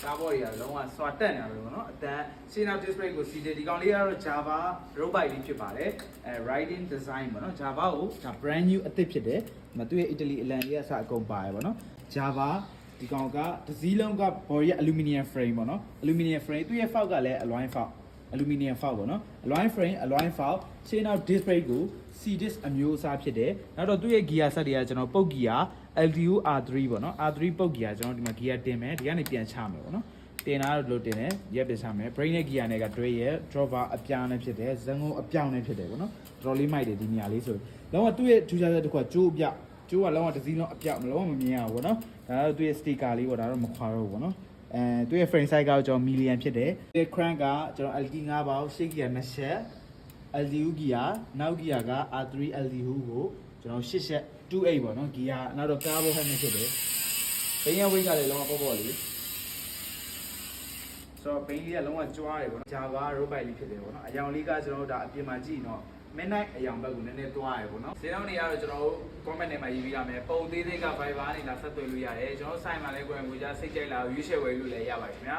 ကားဘော်တွေကလုံးဝစွာတက်နေတယ်ပေါ့နော်အတန်းရှင်းနောက် display ကိုစီတယ်ဒီကောင်လေးကတော့ Java robot လေးဖြစ်ပါတယ်writing design ပေါ့နော် Java ကိုဒါ brand new အသစ်ဖြစ်တယ်သူရဲ့ Italy အလံလေးအစအကုန်ပါတယ်ပေါ့နော် Java ဒီကောင်ကတစ်စီးလုံးက body ရဲ့ aluminum frame ပေါ့နော် aluminum frame သူ့ရဲ့ fork ကလည်း alloy fork aluminum fork ပေါ့နော် alloy frame alloy fork ရှင်းနောက် display ကို C-disc အမျိုးအစားဖြစ်တယ်နောက်တော့သူ့ရဲ့ gear set တွေကကျွန်တော်ပုတ် gear LDU R3 ပေါ့နော် R3 ပုတ် gear ကျွန်တော်ဒီမှာ gear တင်မယ်ဒီကနေပြန်ချမယ်ပေါ့နော်တင်တာတော့လို့တင်တယ်ရက်ပြန်ချမယ် brain နဲ့ gear နဲ့ကတွဲရဲ့ dropper အပြားနဲ့ဖြစ်တယ်ဇန်ကုန်အပြောင်းနဲ့ဖြစ်တယ်ပေါ့နော်တော်တော်လေးမိုက်တယ်ဒီနေရာလေးဆိုလုံးဝသူ့ရဲ့ထူးခြားချက်တစ်ခုကကျိုးအပြောက်ကျိုးကလုံးဝတစ်စီးလုံးအပြောက်လုံးဝမမြင်ရဘူးပေါ့နော်ဒါတော့သူ့ရဲ့ sticker လေးပေါ့ဒါတော့မခွာတော့ဘူးပေါ့နော်သူ့ရဲ့ frame size ကကျွန်တော် million ဖြစ်တယ်ဒီ crank ကကျွန်တော် LT 5ပေါက်ရှေ့ gear 2ချက် LDU gear နောက် gear က R3 LDU ကိုကျွန်တော်8ချက်28ပေါ့နော် gear နောက်တော့ carbo head နဲ့ဖြစ်တယ်ဘိန်းရဲ့ weight ကလည်းလုံးဝပေါ့ပေါ့လေးဆိုတော့ဘိန်းလေးကလုံးဝကြွားတယ်ပေါ့နော် Java robot လေးဖြစ်တယ်ပေါ့နော်အရောင်လေးကကျွန်တော်တို့ဒါအပြင်မှာကြည့်တော့ midnight အရောင်ဘက်ကိုနည်းနည်းတွားရပေါ့နော်ဈေးနှုန်းတွေကတော့ကျွန်တော်တို့ comment ထဲမှာရေးပေးရမယ်ပုံသေးသေးက Viber နဲ့လာဆက်သွယ်လို့ရတယ်ကျွန်တော်တို့ site မှာလည်းကိုယ်ငွေကြားစိတ်ကြိုက်လာရွေးချယ်ဝယ်လို့လည်းရပါတယ်ခင်ဗျာ